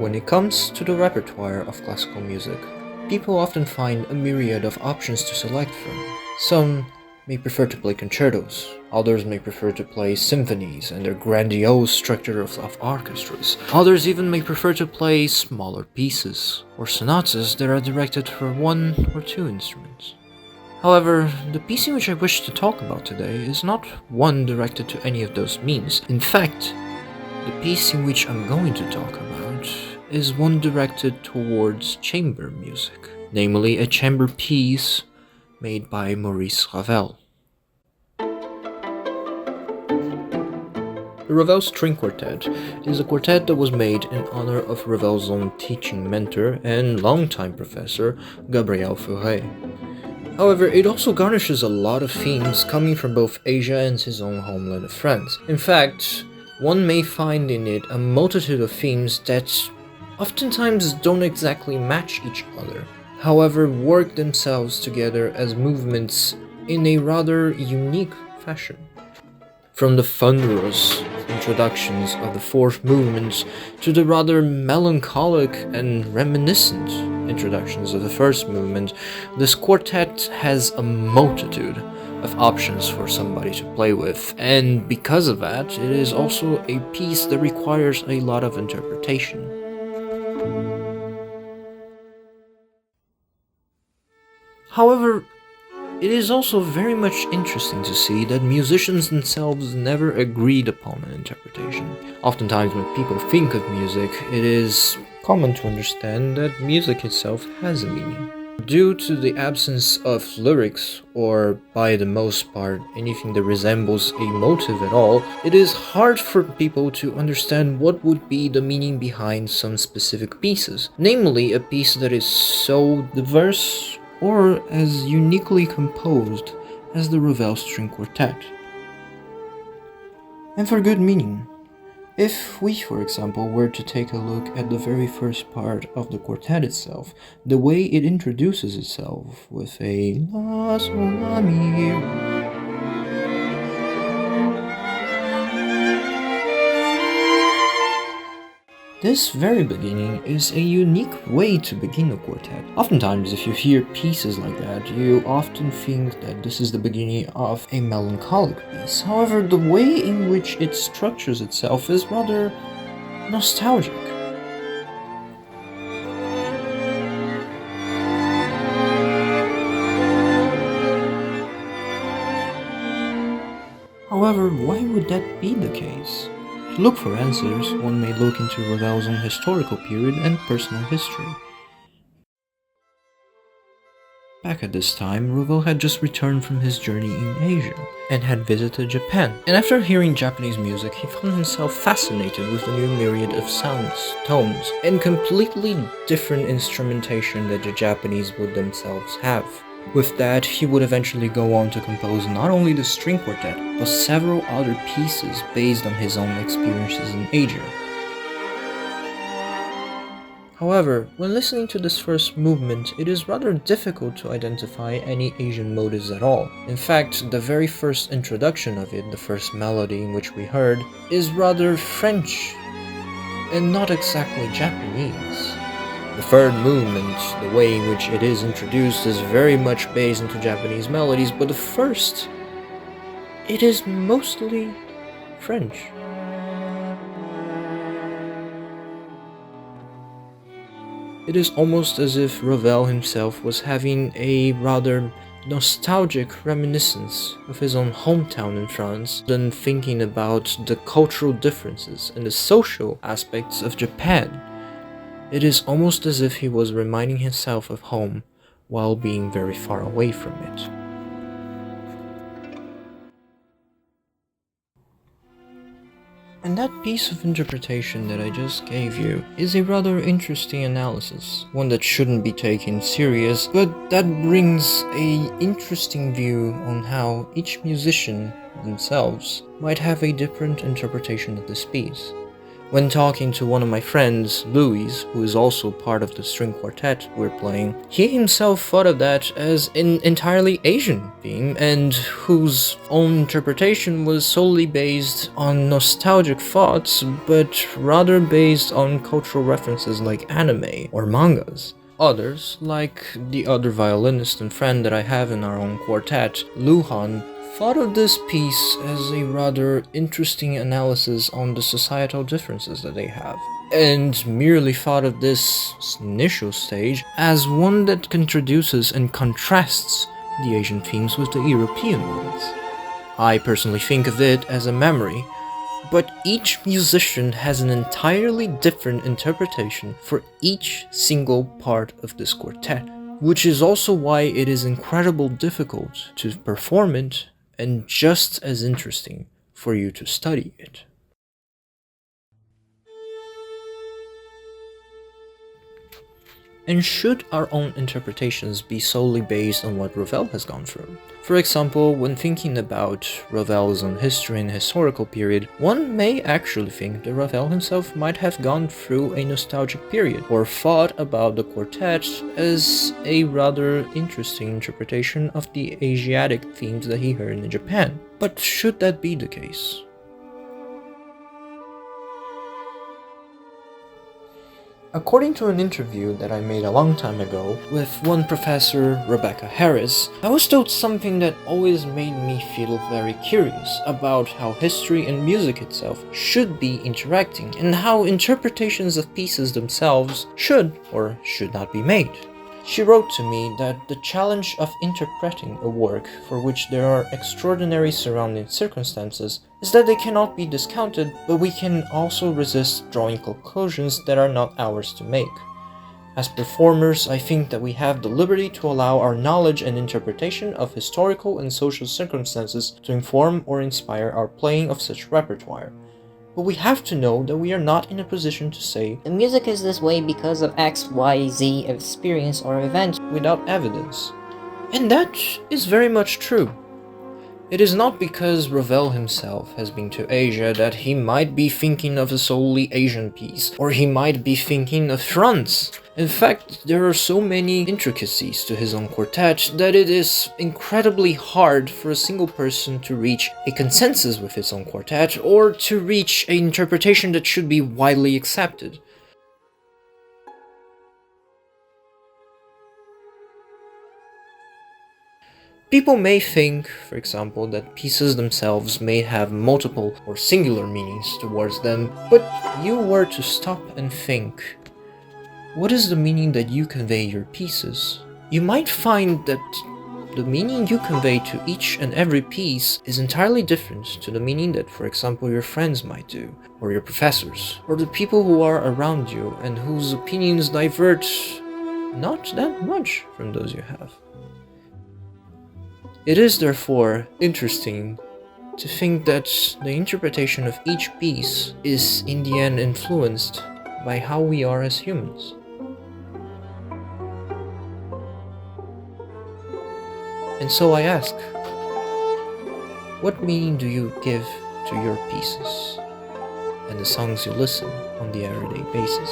When it comes to the repertoire of classical music, people often find a myriad of options to select from. Some may prefer to play concertos, others may prefer to play symphonies and their grandiose structure of orchestras. Others even may prefer to play smaller pieces or sonatas that are directed for one or two instruments. However, the piece in which I wish to talk about today is not one directed to any of those means. In fact, the piece in which I'm going to talk about is one directed towards chamber music, namely a chamber piece made by Maurice Ravel. The Ravel String Quartet is a quartet that was made in honor of Ravel's own teaching mentor and longtime professor, Gabriel Fauré. However, it also garnishes a lot of themes coming from both Asia and his own homeland of France. In fact, one may find in it a multitude of themes that oftentimes don't exactly match each other, however work themselves together as movements in a rather unique fashion. From the thunderous introductions of the fourth movement to the rather melancholic and reminiscent introductions of the first movement, this quartet has a multitude of options for somebody to play with, and because of that, it is also a piece that requires a lot of interpretation. However, it is also very much interesting to see that musicians themselves never agreed upon an interpretation. Oftentimes when people think of music, it is common to understand that music itself has a meaning. Due to the absence of lyrics, or by the most part anything that resembles a motive at all, it is hard for people to understand what would be the meaning behind some specific pieces, namely a piece that is so diverse or as uniquely composed as the Ravel String Quartet. And for good meaning. If we, for example, were to take a look at the very first part of the quartet itself, the way it introduces itself with a La Sol La Mi. This very beginning is a unique way to begin a quartet. Oftentimes, if you hear pieces like that, you often think that this is the beginning of a melancholic piece. However, the way in which it structures itself is rather nostalgic. However, why would that be the case? To look for answers, one may look into Ravel's own historical period and personal history. Back at this time, Ravel had just returned from his journey in Asia and had visited Japan. And after hearing Japanese music, he found himself fascinated with the new myriad of sounds, tones, and completely different instrumentation that the Japanese would themselves have. With that, he would eventually go on to compose not only the string quartet, but several other pieces based on his own experiences in Asia. However, when listening to this first movement, it is rather difficult to identify any Asian motives at all. In fact, the very first introduction of it, the first melody in which we heard, is rather French, and not exactly Japanese. The third movement, the way in which it is introduced, is very much based into Japanese melodies, but the first, it is mostly French. It is almost as if Ravel himself was having a rather nostalgic reminiscence of his own hometown in France than thinking about the cultural differences and the social aspects of Japan. It is almost as if he was reminding himself of home while being very far away from it. And that piece of interpretation that I just gave you is a rather interesting analysis, one that shouldn't be taken serious, but that brings an interesting view on how each musician themselves might have a different interpretation of this piece. When talking to one of my friends, Louis, who is also part of the string quartet we're playing, he himself thought of that as an entirely Asian theme, and whose own interpretation was solely based on nostalgic thoughts, but rather based on cultural references like anime or mangas. Others, like the other violinist and friend that I have in our own quartet, Luhan, thought of this piece as a rather interesting analysis on the societal differences that they have, and merely thought of this initial stage as one that introduces and contrasts the Asian themes with the European ones. I personally think of it as a memory, but each musician has an entirely different interpretation for each single part of this quartet, which is also why it is incredibly difficult to perform it and just as interesting for you to study it. And should our own interpretations be solely based on what Ravel has gone through? For example, when thinking about Ravel's own history and historical period, one may actually think that Ravel himself might have gone through a nostalgic period, or thought about the quartet as a rather interesting interpretation of the Asiatic themes that he heard in Japan. But should that be the case? According to an interview that I made a long time ago with one professor, Rebecca Harris, I was told something that always made me feel very curious about how history and music itself should be interacting, and how interpretations of pieces themselves should or should not be made. She wrote to me that the challenge of interpreting a work for which there are extraordinary surrounding circumstances is that they cannot be discounted, but we can also resist drawing conclusions that are not ours to make. As performers, I think that we have the liberty to allow our knowledge and interpretation of historical and social circumstances to inform or inspire our playing of such repertoire. But we have to know that we are not in a position to say, the music is this way because of X, Y, Z experience or event, without evidence. And that is very much true. It is not because Ravel himself has been to Asia that he might be thinking of a solely Asian piece, or he might be thinking of France. In fact, there are so many intricacies to his own quartet that it is incredibly hard for a single person to reach a consensus with his own quartet, or to reach an interpretation that should be widely accepted. People may think, for example, that pieces themselves may have multiple or singular meanings towards them, but you were to stop and think, what is the meaning that you convey your pieces? You might find that the meaning you convey to each and every piece is entirely different to the meaning that, for example, your friends might do, or your professors, or the people who are around you and whose opinions diverge not that much from those you have. It is therefore interesting to think that the interpretation of each piece is in the end influenced by how we are as humans. And so I ask, what meaning do you give to your pieces and the songs you listen on the everyday basis?